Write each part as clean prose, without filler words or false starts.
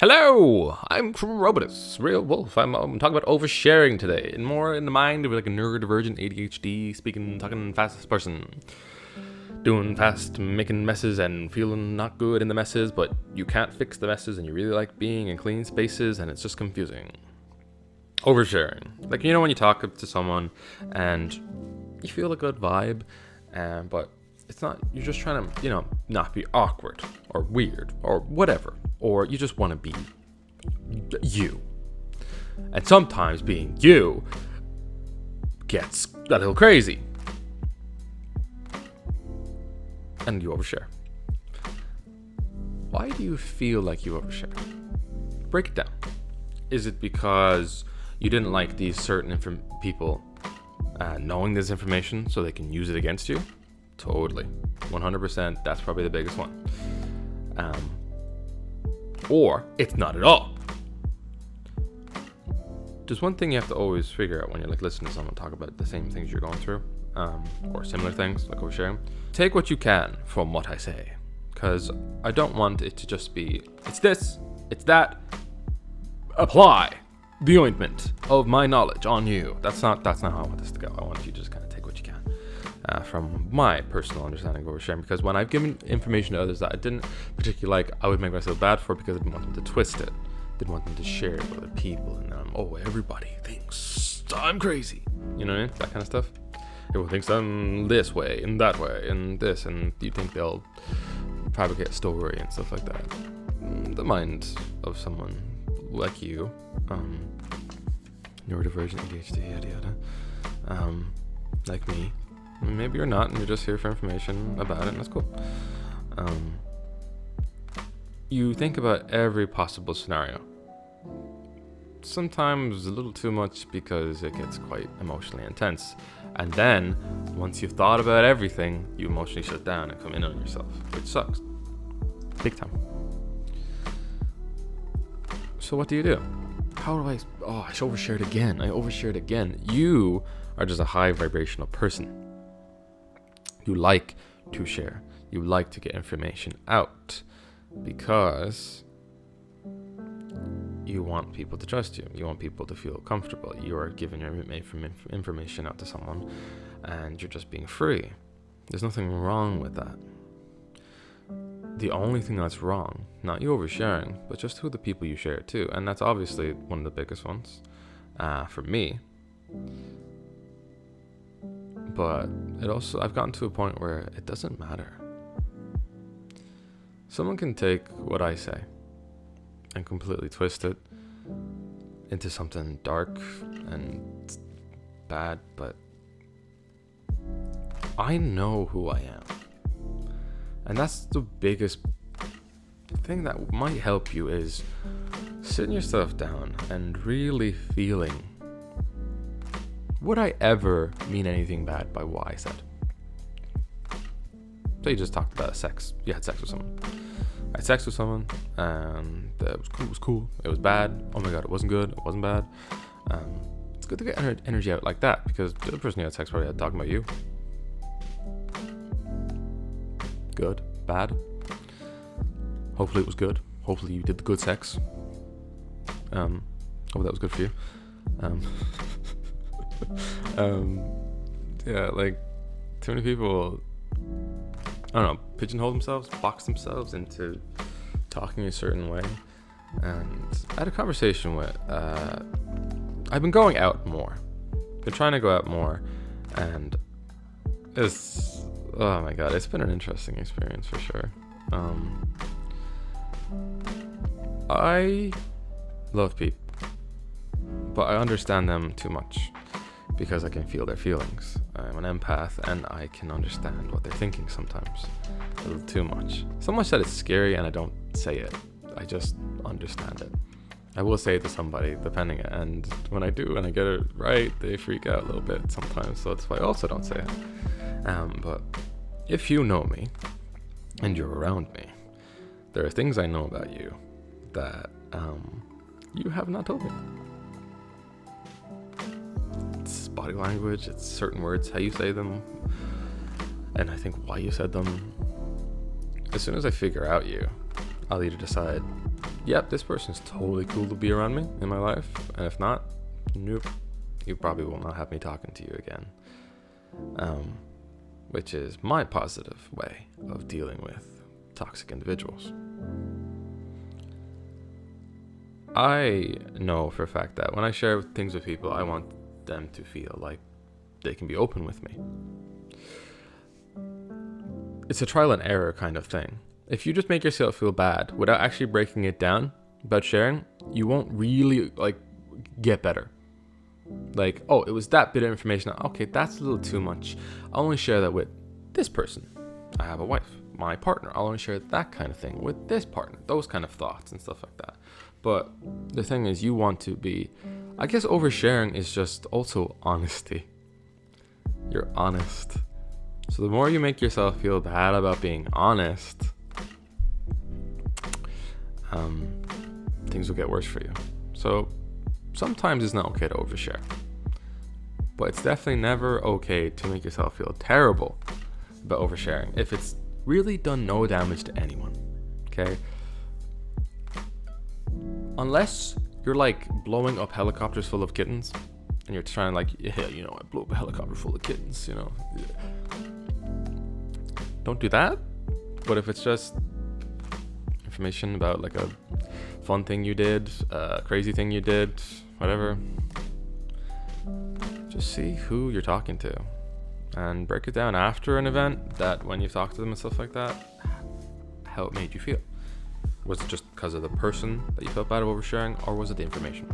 Hello, I'm Robotus, Real Wolf. I'm talking about oversharing today, and more in the mind of like a neurodivergent ADHD, talking fast person. Doing fast, making messes, and feeling not good in the messes, but you can't fix the messes, and you really like being in clean spaces, and it's just confusing. Oversharing. Like, when you talk to someone, and you feel a good vibe, but it's not, you're just trying to, not be awkward, or weird, or whatever. Or you just want to be you. And sometimes being you gets a little crazy. And you overshare. Why do you feel like you overshare? Break it down. Is it because you didn't like these certain people knowing this information so they can use it against you? Totally. 100%. That's probably the biggest one. Or it's not at all. There's one thing you have to always figure out when you're listening to someone talk about the same things you're going through, or similar things like oversharing. Take what you can from what I say, because I don't want it to just be it's this, it's that. Apply the ointment of my knowledge on you. That's not how I want this to go. I want you to just kind of take what you can. From my personal understanding of oversharing, because when I've given information to others that I didn't particularly like, I would make myself bad for it because I didn't want them to twist it, didn't want them to share it with other people, and everybody thinks I'm crazy, you know what I mean? That kind of stuff. Everyone thinks I'm this way and that way and this, and you think they'll fabricate a story and stuff like that. The mind of someone like you, neurodivergent, ADHD, yada yada, like me. Maybe you're not, and you're just here for information about it, and that's cool. You think about every possible scenario. Sometimes a little too much because it gets quite emotionally intense. And then, once you've thought about everything, you emotionally shut down and come in on yourself, which sucks. Big time. So what do you do? How do I overshared again. You are just a high vibrational person. You like to share. You like to get information out because you want people to trust you. You want people to feel comfortable. You are giving your information out to someone and you're just being free. There's nothing wrong with that. The only thing that's wrong, not you oversharing, but just who the people you share it to. And that's obviously one of the biggest ones for me. But I've gotten to a point where it doesn't matter. Someone can take what I say and completely twist it into something dark and bad, but I know who I am. And that's the biggest thing that might help you is sitting yourself down and really feeling, would I ever mean anything bad by what I said? So you just talked about sex. You had sex with someone. I had sex with someone, and it was cool. It was bad. Oh my god, it wasn't good. It wasn't bad. It's good to get energy out like that, because the other person you had sex probably had talking about you. Good, bad. Hopefully it was good. Hopefully you did the good sex. Hope that was good for you. Too many people, pigeonhole themselves, box themselves into talking a certain way. And I had a conversation with, I've been going out more. Been trying to go out more, and it's been an interesting experience for sure. I love people, but I understand them too much because I can feel their feelings. I'm an empath and I can understand what they're thinking sometimes a little too much. So much that it's scary and I don't say it. I just understand it. I will say it to somebody depending, and when I do and I get it right, they freak out a little bit sometimes, so that's why I also don't say it. But if you know me and you're around me, there are things I know about you that you have not told me. It's body language, it's certain words, how you say them, and I think why you said them. As soon as I figure out you, I'll either decide yep, this person's totally cool to be around me in my life, and if not, nope, you probably will not have me talking to you again. Which is my positive way of dealing with toxic individuals. I know for a fact that when I share things with people, I want them to feel like they can be open with me. It's a trial and error kind of thing. If you just make yourself feel bad without actually breaking it down about sharing, you won't really get better. Like, oh, it was that bit of information. Okay, that's a little too much. I'll only share that with this person. I have a wife, my partner. I'll only share that kind of thing with this partner. Those kind of thoughts and stuff like that. But the thing is, you want to be, I guess oversharing is just also honesty. You're honest. So the more you make yourself feel bad about being honest, things will get worse for you. So sometimes it's not okay to overshare, but it's definitely never okay to make yourself feel terrible about oversharing if it's really done no damage to anyone. Okay? Unless you're like blowing up helicopters full of kittens and you're trying I blew up a helicopter full of kittens, Don't do that. But if it's just information about like a fun thing you did, a crazy thing you did, whatever, just see who you're talking to and break it down after an event, that when you've talked to them and stuff like that, how it made you feel. Was it just because of the person that you felt bad about oversharing, or was it the information?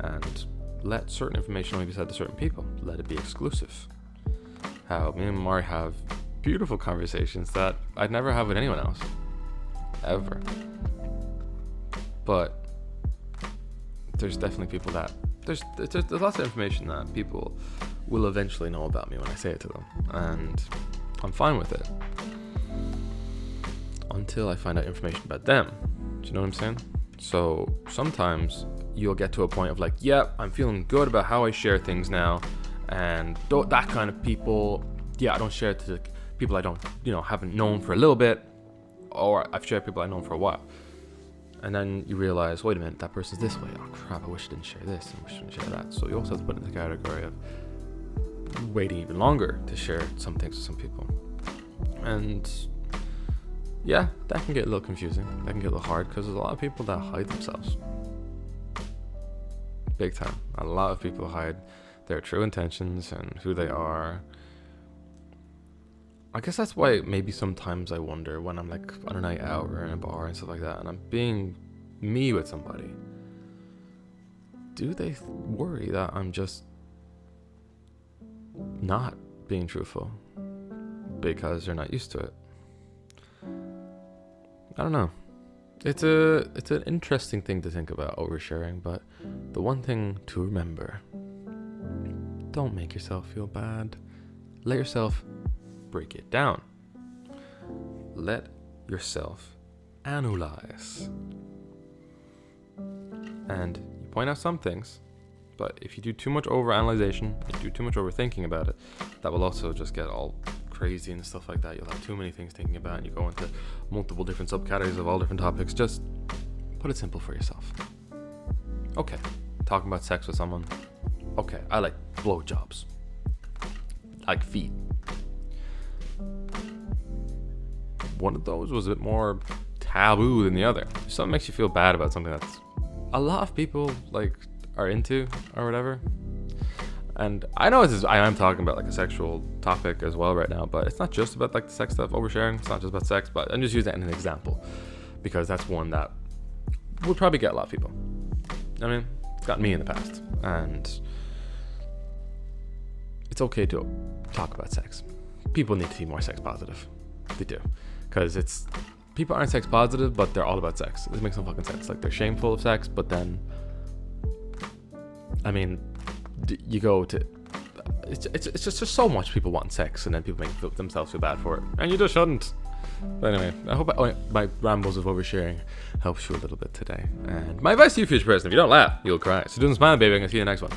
And let certain information only be said to certain people. Let it be exclusive. How me and Mari have beautiful conversations that I'd never have with anyone else. Ever. But there's definitely people that there's lots of information that people will eventually know about me when I say it to them, and I'm fine with it until I find out information about them. Do you know what I'm saying? So sometimes you'll get to a point of like, yeah, I'm feeling good about how I share things now, and that kind of people, yeah, I don't share it to the people I don't, haven't known for a little bit, or I've shared people I've known for a while. And then you realize, wait a minute, that person's this way. Oh crap, I wish I didn't share this, and I wish I didn't share that. So you also have to put it in the category of waiting even longer to share some things with some people. And yeah, that can get a little confusing. That can get a little hard because there's a lot of people that hide themselves. Big time. A lot of people hide their true intentions and who they are. I guess that's why maybe sometimes I wonder when I'm like on a night out or in a bar and stuff like that, and I'm being me with somebody, do they worry that I'm just not being truthful because they're not used to it? I don't know. It's an interesting thing to think about, oversharing, but the one thing to remember, don't make yourself feel bad. Let yourself break it down. Let yourself analyze. And you point out some things, but if you do too much overanalyzation, you do too much overthinking about it, that will also just get all crazy and stuff like that. You'll have too many things thinking about, and you go into multiple different subcategories of all different topics. Just put it simple for yourself. Okay, talking about sex with someone. Okay, I like blowjobs. I like feet. One of those was a bit more taboo than the other. If something makes you feel bad about something that's a lot of people are into or whatever. And I know I am talking about like a sexual topic as well right now, but it's not just about like the sex stuff, oversharing. It's not just about sex, but I'm just using that as an example because that's one that would probably get a lot of people. I mean, it's got me in the past, and it's okay to talk about sex. People need to be more sex positive. They do, because people aren't sex positive, but they're all about sex. It makes no fucking sense. Like, they're shameful of sex, but then, I mean, you go to, it's just so much people want sex, and then people make themselves feel bad for it, and you just shouldn't. But anyway, I hope my rambles of oversharing helps you a little bit today. And my advice to you, future person: if you don't laugh, you'll cry. So do the smile, baby. I'm gonna see you in the next one.